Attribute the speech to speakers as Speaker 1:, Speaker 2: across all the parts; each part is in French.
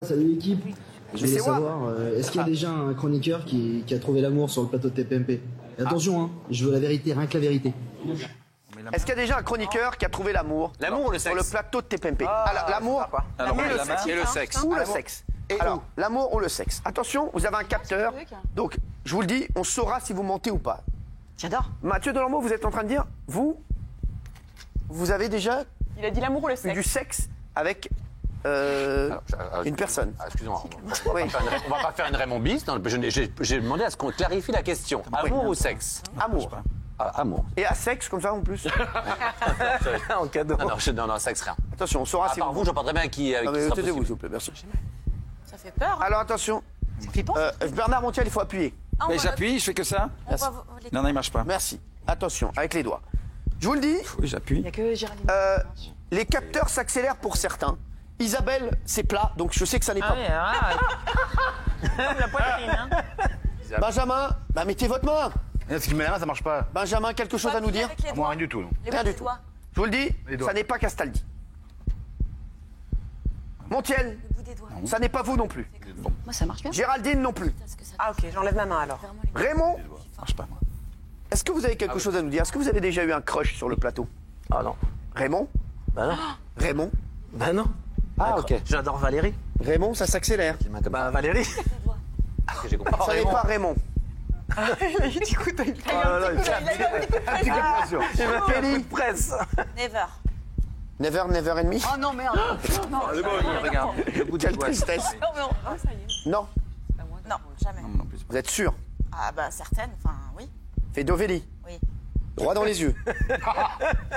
Speaker 1: Salut l'équipe, je voulais savoir, est-ce qu'il y a déjà un chroniqueur qui a trouvé l'amour sur le plateau de TPMP? Et attention, hein, je veux la vérité, rien que la vérité.
Speaker 2: Est-ce qu'il y a déjà un chroniqueur qui a trouvé l'amour
Speaker 3: ou le sexe
Speaker 2: sur le plateau de TPMP? L'amour
Speaker 3: et le sexe.
Speaker 2: ou le sexe. Alors, l'amour ou le sexe. Attention, vous avez un capteur. Donc, je vous le dis, on saura si vous mentez ou pas.
Speaker 4: J'adore.
Speaker 2: Mathieu Delormeau, vous êtes en train de dire, vous avez déjà
Speaker 4: Il a dit l'amour ou le
Speaker 2: eu
Speaker 4: sexe.
Speaker 2: du sexe avec une personne.
Speaker 3: Excusez-moi, on va pas faire une Raymond bis. J'ai demandé à ce qu'on clarifie la question. Amour ou sexe?
Speaker 2: Amour.
Speaker 3: Amour.
Speaker 2: Et à sexe, comme ça en plus.
Speaker 3: En cadeau. Non, sexe, rien.
Speaker 2: Attention, on saura si
Speaker 3: Par vous, j'en parle très bien qui
Speaker 2: Non, mais
Speaker 3: sera
Speaker 2: taisez-vous,
Speaker 3: possible.
Speaker 2: s'il vous plaît, merci.
Speaker 4: Ça fait peur. Hein.
Speaker 2: Alors attention, Bernard Montiel, il faut appuyer.
Speaker 4: Ah,
Speaker 5: Mais j'appuie, je fais que ça. Non, il marche pas.
Speaker 2: Merci. Attention, avec les doigts. Je vous le dis,
Speaker 5: Oui, j'appuie.
Speaker 4: Il n'y a que Géraldine.
Speaker 2: les capteurs s'accélèrent pour certains. Isabelle, c'est plat, donc je sais que ça n'est pas.
Speaker 4: Comme la poitrine. Hein.
Speaker 2: Benjamin, mettez votre main.
Speaker 6: Ce qui met la main, ça marche pas.
Speaker 2: Benjamin, quelque chose à nous dire?
Speaker 6: Moi, rien du tout. Non.
Speaker 2: Rien du tout. Je vous le dis,
Speaker 6: Les doigts.
Speaker 2: ça n'est pas Castaldi. Montiel, ça n'est pas vous non plus.
Speaker 4: Moi, ça marche bien.
Speaker 2: Géraldine non plus.
Speaker 4: Ah, ok, j'enlève ma main alors.
Speaker 2: Raymond,
Speaker 5: Marche pas, moi.
Speaker 2: est-ce que vous avez quelque chose à nous dire? Est-ce que vous avez déjà eu un crush sur le plateau?
Speaker 7: Ah non.
Speaker 2: Raymond?
Speaker 7: Bah non.
Speaker 2: Raymond?
Speaker 7: Bah non.
Speaker 3: Ah, ok.
Speaker 7: J'adore Valérie.
Speaker 2: Raymond, ça s'accélère.
Speaker 7: Bah Valérie.
Speaker 3: J'ai compris.
Speaker 2: Ça n'est pas Raymond.
Speaker 4: Du coup, t'as eu
Speaker 2: Kelly,
Speaker 7: Presse.
Speaker 4: Never.
Speaker 2: never, never enemy.
Speaker 4: Oh non, merde. Non,
Speaker 7: Regarde. Le bout des
Speaker 2: Quelle
Speaker 7: doigts.
Speaker 2: tristesse.
Speaker 4: non, ça y est.
Speaker 2: Non,
Speaker 4: Non, jamais.
Speaker 2: vous êtes sûr?
Speaker 4: Ah bah certaines, enfin oui.
Speaker 2: Vedovelli.
Speaker 4: Oui.
Speaker 2: Droit dans les yeux.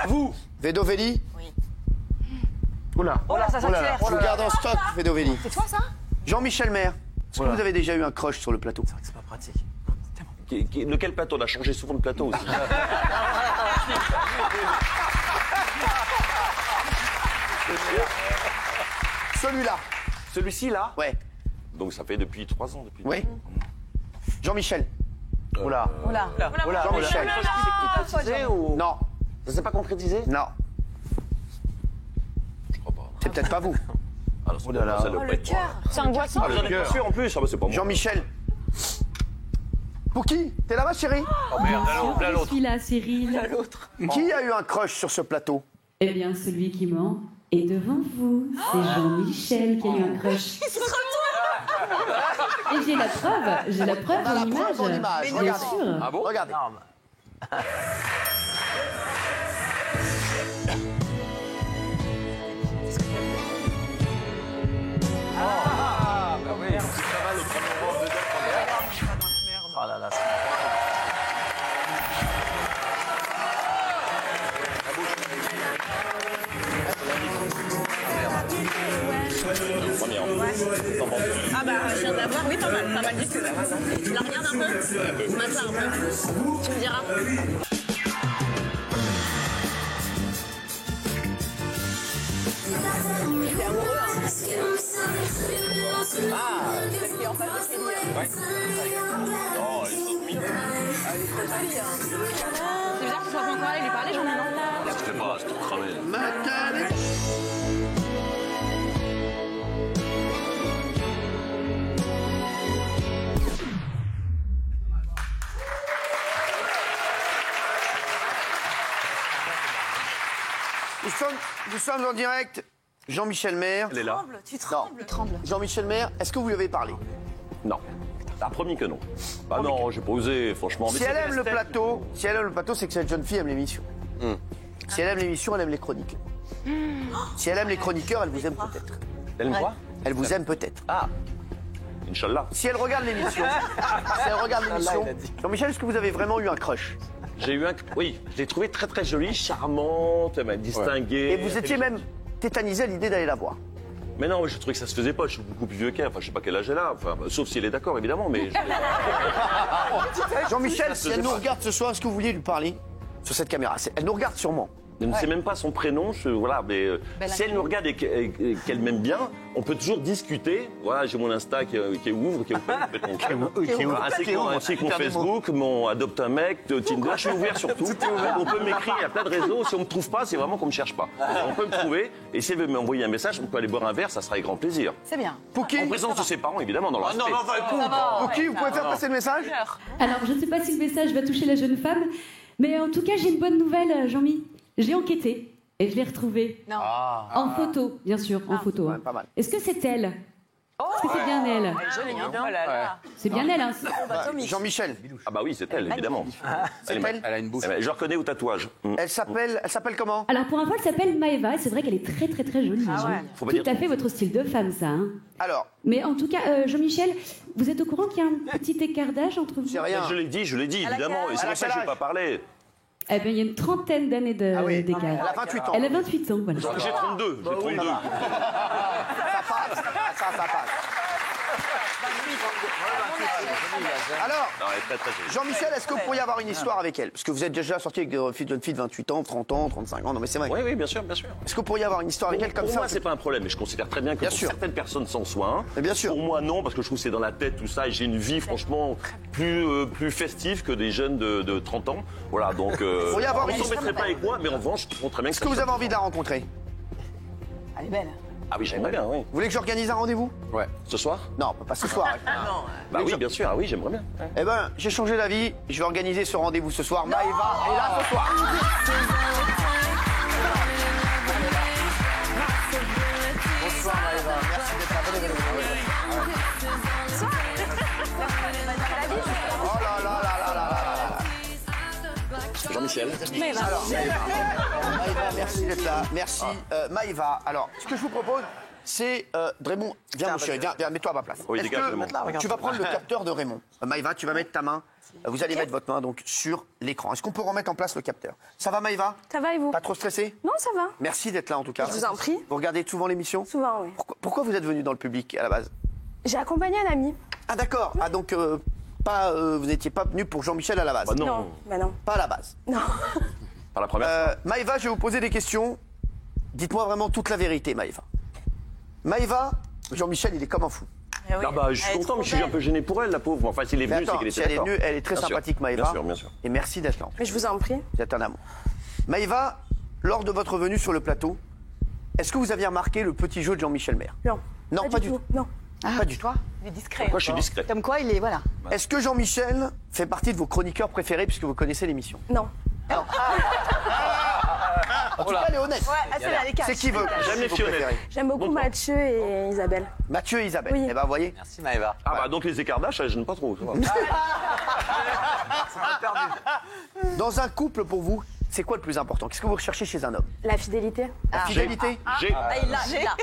Speaker 2: Vous, Vedovelli.
Speaker 4: Oui.
Speaker 2: Oula.
Speaker 4: Oh là, ça s'accélère.
Speaker 2: Je vous garde en stock, Vedovelli.
Speaker 4: C'est toi ça?
Speaker 2: Jean-Michel Maire. Est-ce que vous avez déjà eu un crush sur le plateau?
Speaker 7: C'est pas pratique.
Speaker 8: Lequel plateau? On a changé souvent de plateau aussi.
Speaker 2: Celui-là.
Speaker 8: Celui-ci, là?
Speaker 2: Ouais.
Speaker 8: Donc ça fait depuis 3 ans.
Speaker 2: Oui. Jean-Michel.
Speaker 6: Oula.
Speaker 4: Oula.
Speaker 2: Jean-Michel. Non.
Speaker 8: Ça s'est pas concrétisé?
Speaker 2: Non.
Speaker 8: Je crois pas.
Speaker 2: C'est peut-être pas vous.
Speaker 8: Alors, ça doit pas être moi.
Speaker 4: C'est angoissant.
Speaker 8: Ah, vous en êtes pas sûr en plus? Ah, bah c'est pas moi.
Speaker 2: Jean-Michel. Pouki, t'es là-bas, chérie?
Speaker 8: Oh merde, là
Speaker 9: Je
Speaker 8: l'autre.
Speaker 9: suis là, Cyril.
Speaker 2: Qui a eu un crush sur ce plateau?
Speaker 9: Eh bien, celui qui ment est devant vous. C'est Jean-Michel qui a eu un crush. Et j'ai la preuve
Speaker 2: On a la
Speaker 9: en
Speaker 2: preuve en
Speaker 9: image.
Speaker 2: image.
Speaker 9: Bien
Speaker 2: Regardez.
Speaker 9: sûr.
Speaker 8: Ah bon?
Speaker 2: Regardez.
Speaker 3: Ah, bah oui.
Speaker 7: Oh là là.
Speaker 4: Ah bah je viens d'avoir, oui pas mal du tout. Tu la regardes un peu? Mate-la un peu. Tu me diras. T'es amoureux hein? C'est bizarre que tu sois pas encore allé lui parler, j'en ai marre.
Speaker 8: Je sais pas, c'est tout cramé.
Speaker 2: Nous sommes en direct. Jean-Michel Maire.
Speaker 8: Elle est là?
Speaker 4: Tu trembles.
Speaker 2: Jean-Michel Maire, est-ce que vous lui avez parlé?
Speaker 8: Non. T'as promis que non. Bah non, j'ai pas osé, franchement.
Speaker 2: Si elle aime le plateau, c'est que cette jeune fille aime l'émission. Si elle aime l'émission, elle aime les chroniques. Si elle aime les chroniqueurs, elle vous aime peut-être.
Speaker 8: Elle me voit?
Speaker 2: Elle vous aime peut-être.
Speaker 8: Ah. Inch'Allah.
Speaker 2: Si elle regarde l'émission, Jean-Michel, est-ce que vous avez vraiment eu un crush?
Speaker 8: J'ai eu un... Oui, je l'ai trouvée très très jolie, charmante, elle m'a distingué.
Speaker 2: Et vous étiez même tétanisé à l'idée d'aller la voir.
Speaker 8: Mais non, je trouvais que ça se faisait pas, je suis beaucoup plus vieux qu'elle, enfin je sais pas quel âge elle a, enfin, sauf si elle est d'accord évidemment, mais...
Speaker 2: Jean-Michel, si elle nous regarde ce soir, est-ce que vous vouliez lui parler sur cette caméra? Elle nous regarde sûrement.
Speaker 8: Je ne sais même pas son prénom, voilà, mais si elle nous regarde et qu'elle m'aime bien, on peut toujours discuter. Voilà, j'ai mon Insta qui ouvre, qui est ouvert, ainsi que mon Facebook, mon Adopte un mec, Tinder, je suis ouvert sur tout. On peut m'écrire, il y a plein de réseaux. Si on me trouve pas, c'est vraiment qu'on me cherche pas. On peut me trouver, et si elle veut m'envoyer un message, on peut aller boire un verre, ça sera avec grand plaisir.
Speaker 4: C'est bien.
Speaker 2: Pouki,
Speaker 8: En présence de ses parents, évidemment, dans leur respect.
Speaker 2: Pouki, vous pouvez faire passer le message?
Speaker 9: Alors, je ne sais pas si le message va toucher la jeune femme, mais en tout cas, j'ai une bonne nouvelle, Jean-Mi. J'ai enquêté et je l'ai retrouvée.
Speaker 4: Non.
Speaker 9: En photo, bien sûr, en photo.
Speaker 2: Ouais, pas mal.
Speaker 9: Est-ce que c'est elle? Est-ce que c'est bien elle?
Speaker 4: Jolie, non? Oh là là.
Speaker 9: C'est bien elle, hein?
Speaker 2: Jean-Michel.
Speaker 8: Ah bah oui, c'est elle, évidemment.
Speaker 2: C'est elle.
Speaker 3: Elle a une bouche.
Speaker 8: Je la reconnais au tatouage.
Speaker 2: Elle s'appelle comment?
Speaker 9: Alors, pour un fois, elle s'appelle Maëva et c'est vrai qu'elle est très, très, très jolie.
Speaker 4: Ah ouais.
Speaker 8: Faut pas
Speaker 9: Tout
Speaker 8: dire-
Speaker 9: à fait votre style de femme, ça. Hein.
Speaker 2: Alors,
Speaker 9: Mais en tout cas, Jean-Michel, vous êtes au courant qu'il y a un petit écart d'âge entre vous?
Speaker 2: c'est rien.
Speaker 8: Je l'ai dit, évidemment. Et c'est
Speaker 2: Elle a
Speaker 8: pour ça que
Speaker 2: quel
Speaker 8: je ne vais pas
Speaker 2: âge
Speaker 8: parler.
Speaker 9: Eh bien, il y a une trentaine d'années d'écart.
Speaker 2: Elle a 28 ans.
Speaker 9: Elle a 28 ans, voilà.
Speaker 8: J'ai 32. J'ai 32.
Speaker 2: Ça passe. Alors,
Speaker 8: Non, elle est très, très jolie.
Speaker 2: Jean-Michel, est-ce que vous pourriez avoir une histoire avec elle? Parce que vous êtes déjà sorti avec des jeunes filles de 28 ans, 30 ans, 35 ans. Non, mais c'est vrai.
Speaker 8: Oui, oui, bien sûr, bien sûr.
Speaker 2: Est-ce que vous pourriez avoir une histoire avec elle comme
Speaker 8: Pour
Speaker 2: ça?
Speaker 8: moi, c'est pas un problème, mais je considère très bien que
Speaker 2: Bien
Speaker 8: pour
Speaker 2: sûr.
Speaker 8: certaines personnes sans soin.
Speaker 2: Mais bien sûr.
Speaker 8: Pour moi, non, parce que je trouve que c'est dans la tête tout ça, et j'ai une vie franchement plus festive que des jeunes de 30 ans. Voilà, donc
Speaker 2: pourriez avoir
Speaker 8: on
Speaker 2: une
Speaker 8: s'embêterait pas avec moi, mais en revanche, je comprends très bien que
Speaker 2: Est-ce que vous avez envie de la rencontrer?
Speaker 4: Elle est belle.
Speaker 8: Ah oui, j'aimerais bien, oui.
Speaker 2: Vous voulez que j'organise un rendez-vous?
Speaker 3: Ouais.
Speaker 8: Ce soir?
Speaker 2: Non, pas ce soir.
Speaker 8: Bah oui, bien sûr, ah oui, j'aimerais bien.
Speaker 2: Eh ben, j'ai changé d'avis. Je vais organiser ce rendez-vous ce soir. Maëva est là ce soir. Bonsoir Maëva. Merci d'être là. Venez, venez, venez. Oh là là là là là là là.
Speaker 8: Jean-Michel.
Speaker 2: Alors, Maëva, merci d'être là. Merci. Maëva, alors, ce que je vous propose, c'est Raymond, viens mon chéri, viens, mets-toi à ma place.
Speaker 8: Oui,
Speaker 2: Est-ce
Speaker 8: dégage,
Speaker 2: que
Speaker 8: Raymond.
Speaker 2: tu vas prendre le capteur de Raymond? Maëva, tu vas mettre ta main, vous allez mettre votre main donc sur l'écran. Est-ce qu'on peut remettre en place le capteur? Ça va Maëva?
Speaker 10: Ça va et vous?
Speaker 2: Pas trop stressé?
Speaker 10: Non, ça va.
Speaker 2: Merci d'être là en tout cas.
Speaker 10: Je vous en prie.
Speaker 2: Vous regardez souvent l'émission?
Speaker 10: Souvent, oui.
Speaker 2: Pourquoi vous êtes venu dans le public à la base?
Speaker 10: J'ai accompagné un ami.
Speaker 2: Ah d'accord, ah donc vous n'étiez pas venu pour Jean-Michel à la base?
Speaker 8: Bah non,
Speaker 10: Bah non.
Speaker 2: Pas à la base.
Speaker 10: Non.
Speaker 8: pas la première.
Speaker 2: Maëva, je vais vous poser des questions. Dites-moi vraiment toute la vérité, Maëva. Maëva, Jean-Michel, il est comme un fou.
Speaker 8: Ah bah, je suis content, mais je suis un peu gêné pour elle, la pauvre. Enfin, s'il est
Speaker 2: Mais
Speaker 8: venu, c'est
Speaker 2: attends,
Speaker 8: qu'il
Speaker 2: si
Speaker 8: était
Speaker 2: elle est
Speaker 8: d'accord.
Speaker 2: venue, elle est très
Speaker 8: Bien sûr.
Speaker 2: sympathique, Maëva.
Speaker 8: Bien sûr, bien sûr.
Speaker 2: Et merci d'être là.
Speaker 10: Mais je vous en prie.
Speaker 2: Vous êtes un amour. Maëva, lors de votre venue sur le plateau, est-ce que vous aviez remarqué le petit jeu de Jean-Michel Maire?
Speaker 10: Non.
Speaker 2: Non, pas du tout.
Speaker 10: Non.
Speaker 2: Pas du tout.
Speaker 4: Il est discret.
Speaker 8: Pourquoi je suis discret?
Speaker 4: Comme quoi, il est, voilà.
Speaker 2: Est-ce que Jean-Michel fait partie de vos chroniqueurs préférés puisque vous connaissez l'émission?
Speaker 10: Non.
Speaker 2: En tout cas, elle est honnête.
Speaker 4: Ouais, c'est là, les
Speaker 2: C'est qui veut?
Speaker 8: J'aime les
Speaker 2: vos
Speaker 8: fionnettes.
Speaker 2: préférés?
Speaker 10: J'aime beaucoup
Speaker 8: Bon,
Speaker 10: Mathieu et Isabelle.
Speaker 2: Mathieu et Isabelle.
Speaker 10: Oui.
Speaker 2: Eh ben, vous voyez.
Speaker 3: Merci Maëva.
Speaker 8: Ah bah, donc les écarts d'âge, ça gêne pas trop. Ça va.
Speaker 2: Dans un couple, pour vous, c'est quoi le plus important? Qu'est-ce que vous recherchez chez un homme?
Speaker 10: La fidélité.
Speaker 2: La fidélité?
Speaker 8: J'ai.
Speaker 4: Ah, il l'a, il l'a.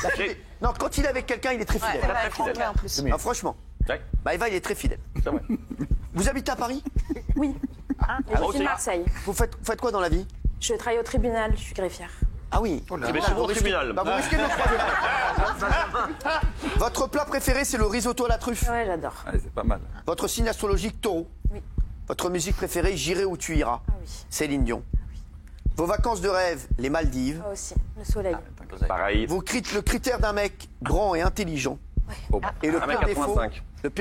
Speaker 2: La fidélité. Non, quand il est avec quelqu'un, il est très fidèle.
Speaker 4: C'est vrai, complet en plus.
Speaker 2: Non, franchement.
Speaker 8: Ouais,
Speaker 2: Maëva, il est très fidèle.
Speaker 8: c'est vrai.
Speaker 2: Vous habitez à Paris?
Speaker 10: Oui. Et je
Speaker 8: moi
Speaker 10: suis de
Speaker 8: aussi.
Speaker 10: Marseille.
Speaker 2: Vous faites quoi dans la vie?
Speaker 10: Je travaille au tribunal, je suis greffière.
Speaker 2: Ah oui.
Speaker 8: Je vais souvent au tribunal.
Speaker 2: Bah, vous risquez de le croiser. Votre plat préféré, c'est le risotto à la truffe.
Speaker 10: Ouais, j'adore.
Speaker 5: Allez, c'est pas mal.
Speaker 2: Votre signe astrologique, taureau.
Speaker 10: Oui.
Speaker 2: Votre musique préférée, J'irai où tu iras.
Speaker 10: Ah oui.
Speaker 2: Céline Dion. Vos vacances de rêve, les Maldives.
Speaker 10: Moi aussi. Le soleil.
Speaker 8: Pareil.
Speaker 2: Le critère d'un mec grand et intelligent. Et le pire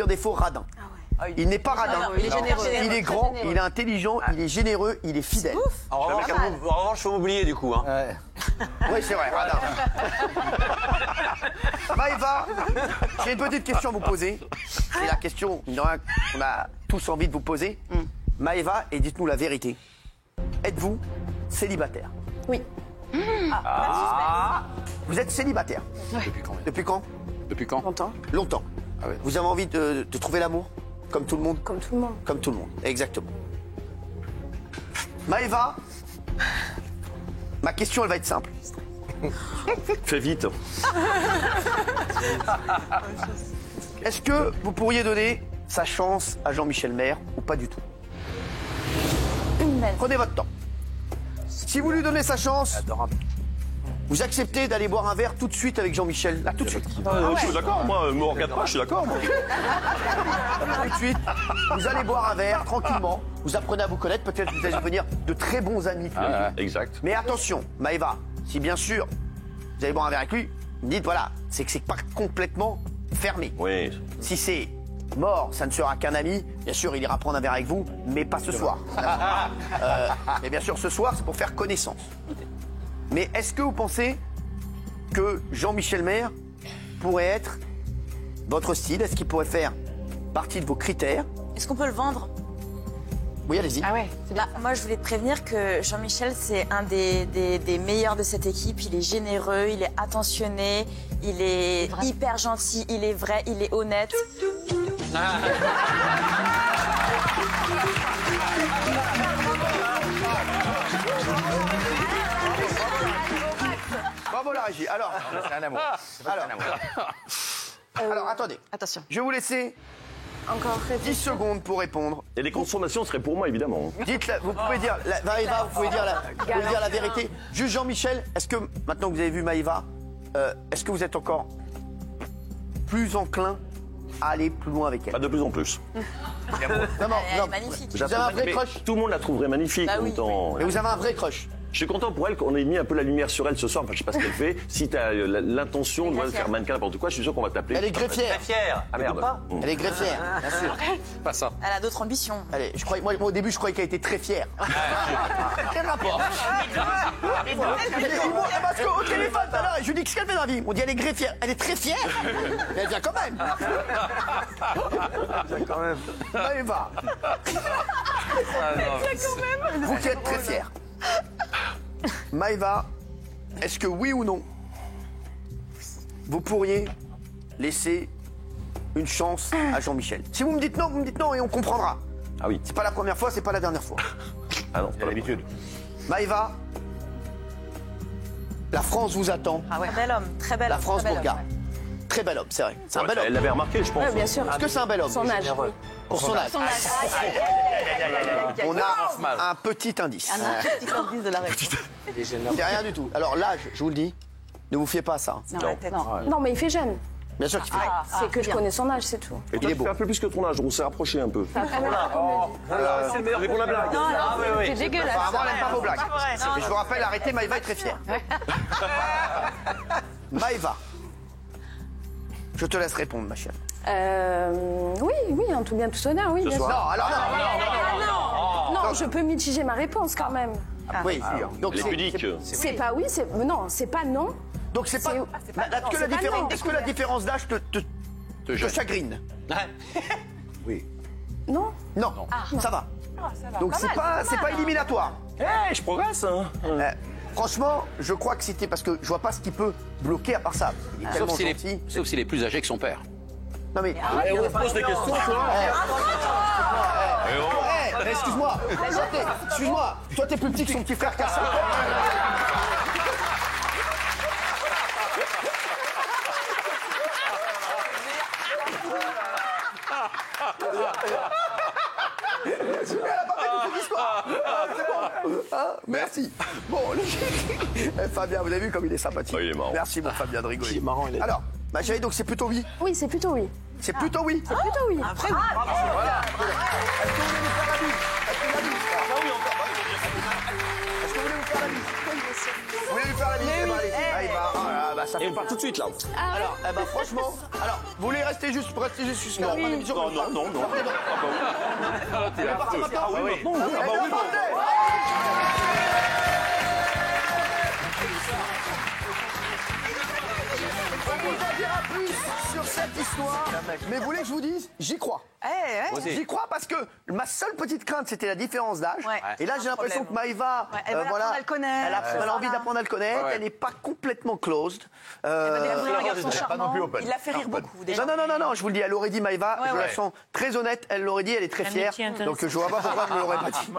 Speaker 2: défaut,
Speaker 8: 1m85.
Speaker 2: radin.
Speaker 10: Ah ouais.
Speaker 2: Il n'est pas radin.
Speaker 4: il est généreux.
Speaker 2: Il est grand, il est intelligent, il est généreux, il est fidèle.
Speaker 3: En revanche, faut m'oublier du coup. Hein.
Speaker 2: Oui, c'est vrai, radin. Maëva, j'ai une petite question à vous poser. C'est la question qu'on a tous envie de vous poser. Maëva, et dites-nous la vérité. Êtes-vous célibataire?
Speaker 10: Oui.
Speaker 2: Vous êtes célibataire?
Speaker 3: Depuis quand?
Speaker 2: Depuis quand?
Speaker 3: Depuis quand?
Speaker 10: Longtemps.
Speaker 2: Longtemps.
Speaker 3: Ah ouais.
Speaker 2: Vous avez envie de trouver l'amour? Comme tout le monde?
Speaker 10: Comme tout le monde.
Speaker 2: Comme tout le monde, exactement. Maëva, ma question, elle va être simple.
Speaker 8: Fais vite.
Speaker 2: Est-ce que vous pourriez donner sa chance à Jean-Michel Maire ou pas du tout? Prenez votre temps. Si vous lui donnez sa chance,
Speaker 3: Adorable.
Speaker 2: Vous acceptez d'aller boire un verre tout de suite avec Jean-Michel, là, tout de suite.
Speaker 8: Je suis d'accord, moi, me regarde pas, je suis d'accord. moi.
Speaker 2: Tout de suite, vous allez boire un verre tranquillement. Vous apprenez à vous connaître, peut-être vous allez devenir de très bons amis. tous les deux.
Speaker 8: Exact.
Speaker 2: Mais attention, Maëva, si bien sûr vous allez boire un verre avec lui, dites voilà, c'est que c'est pas complètement fermé.
Speaker 8: Oui.
Speaker 2: Si c'est mort, ça ne sera qu'un ami. Bien sûr, il ira prendre un verre avec vous, mais pas ce soir. Mais bien sûr, ce soir, c'est pour faire connaissance. Mais est-ce que vous pensez que Jean-Michel Maire pourrait être votre style? Est-ce qu'il pourrait faire partie de vos critères?
Speaker 11: Est-ce qu'on peut le vendre?
Speaker 2: Oui, allez-y.
Speaker 11: Ah ouais, c'est bien. Moi, je voulais te prévenir que Jean-Michel, c'est un des meilleurs de cette équipe. Il est généreux, il est attentionné, il est hyper gentil, il est vrai, il est honnête.
Speaker 2: Bravo la régie. Alors,
Speaker 6: C'est un amour.
Speaker 2: alors attendez.
Speaker 11: Attention.
Speaker 2: Je vais vous laisser
Speaker 10: Encore
Speaker 2: 10 secondes pour répondre.
Speaker 8: Et les consommations seraient pour moi, évidemment.
Speaker 2: Dites, vous pouvez dire, Maëva, vous pouvez dire la vérité. Juste Jean-Michel, est-ce que, maintenant que vous avez vu Maëva, est-ce que vous êtes encore plus enclin à aller plus loin avec elle?
Speaker 8: Pas de plus en plus.
Speaker 11: Elle est magnifique.
Speaker 2: Vous avez un vrai
Speaker 8: Mais
Speaker 2: crush?
Speaker 8: tout le monde la trouverait magnifique
Speaker 11: Bah
Speaker 8: en
Speaker 11: oui.
Speaker 8: même temps.
Speaker 2: Mais vous avez un vrai crush?
Speaker 8: Je suis content pour elle qu'on ait mis un peu la lumière sur elle ce soir. Enfin, je sais pas ce qu'elle fait. Si tu as l'intention de faire mannequin n'importe quoi, je suis sûr qu'on va t'appeler.
Speaker 2: Elle est greffière.
Speaker 3: Fier.
Speaker 8: Ah merde.
Speaker 2: Elle est greffière, bien sûr.
Speaker 3: Pas ça.
Speaker 11: Elle a d'autres ambitions.
Speaker 2: Allez, moi au début je croyais qu'elle était très fière. Quel rapport? Parce qu'au téléphone tout à l'heure, je lui dis qu'est-ce qu'elle fait dans la vie? On dit elle est greffière. Elle est très fière. Mais elle vient quand même. Maëva. Vous qui êtes très fière. Maëva, est-ce que oui ou non, vous pourriez laisser une chance à Jean-Michel? Si vous me dites non et on comprendra.
Speaker 8: Ah oui.
Speaker 2: C'est pas la première fois, c'est pas la dernière fois.
Speaker 8: Ah non, c'est pas l'habitude.
Speaker 2: Maëva, la France vous attend.
Speaker 11: Ah ouais. Très bel homme, très bel homme.
Speaker 2: La France
Speaker 11: très
Speaker 2: vous
Speaker 11: bel homme,
Speaker 2: regarde. Très bel homme, c'est vrai. C'est un bel
Speaker 8: Elle
Speaker 2: homme.
Speaker 8: l'avait remarqué, je pense.
Speaker 10: Oui, bien sûr.
Speaker 2: Est-ce que c'est un bel homme?
Speaker 10: Son âge, oui.
Speaker 2: Pour son âge. On a un petit indice.
Speaker 11: Un petit indice de la réponse.
Speaker 2: C'est rien du tout. Alors l'âge, je vous le dis, ne vous fiez pas à ça.
Speaker 10: Non, mais il fait jeune.
Speaker 2: Bien sûr qu'il fait.
Speaker 10: C'est que je connais son âge, c'est tout.
Speaker 8: Et toi, tu fais un peu plus que ton âge, on s'est rapproché un peu.
Speaker 10: C'est
Speaker 8: pour la blague.
Speaker 10: C'est dégueulasse.
Speaker 2: Apparemment, elle n'aime pas vos blagues. Et je vous rappelle, arrêtez, Maëva est très fière. Maëva, je te laisse répondre, ma chère.
Speaker 10: Oui, en tout bien, tout honneur, oui, bien sûr.
Speaker 2: Non, alors non.
Speaker 10: Non, je peux mitiger ma réponse quand même.
Speaker 2: Oui, donc
Speaker 8: Les pudiques.
Speaker 10: C'est pas oui, c'est non, c'est pas non.
Speaker 2: Donc c'est pas. Est-ce que la différence d'âge te chagrine?
Speaker 8: Oui.
Speaker 10: Non.
Speaker 2: Non, ça va. Donc c'est pas éliminatoire.
Speaker 8: Eh, je progresse, hein.
Speaker 2: Franchement, je crois que c'était parce que je vois pas ce qui peut bloquer à part ça. Il est tellement gentil.
Speaker 7: Sauf s'il est plus âgé que son père.
Speaker 2: Non mais.
Speaker 8: On se pose des questions, toi.
Speaker 2: Excuse-moi. Excuse-moi. Toi t'es plus petit que son petit frère Cassin. Merci. Bon, Fabien, vous avez vu comme il est sympathique.
Speaker 8: Il est marrant.
Speaker 2: Merci, mon Fabien, de rigoler.
Speaker 7: Il est marrant, il est-
Speaker 2: Alors, ma chérie, donc c'est plutôt oui.
Speaker 10: Oui, c'est plutôt oui.
Speaker 2: C'est plutôt oui.
Speaker 10: C'est plutôt oui.
Speaker 2: Voilà. Est-ce que vous voulez nous faire la bise? Est-ce que vous voulez nous faire la bise? Vous voulez lui faire la bise? Eh ben, allez-y. Ça
Speaker 8: Et
Speaker 2: fait
Speaker 8: on part tout de suite, là.
Speaker 2: Alors, franchement, vous voulez rester juste jusqu'à la fin de l'émission?
Speaker 8: Non.
Speaker 2: T'es là maintenant?
Speaker 8: Ah oui.
Speaker 2: Eh bien, partez. On vous en dira plus sur cette histoire, mais vous voulez que je vous dise, j'y crois. J'y crois parce que ma seule petite crainte, c'était la différence d'âge.
Speaker 11: Ouais.
Speaker 2: Et là, j'ai l'impression que Maëva,
Speaker 11: elle va apprendre à le connaître.
Speaker 2: elle a envie d'apprendre à le connaître. Elle n'est pas complètement closed.
Speaker 11: Elle va découvrir un garçon charmant.
Speaker 6: open.
Speaker 11: Il l'a fait rire beaucoup déjà.
Speaker 2: Non, je vous le dis, elle aurait dit Maëva, je la sens très honnête, elle l'aurait dit, elle est très fière. Donc je vois pas pourquoi elle ne l'aurait pas dit.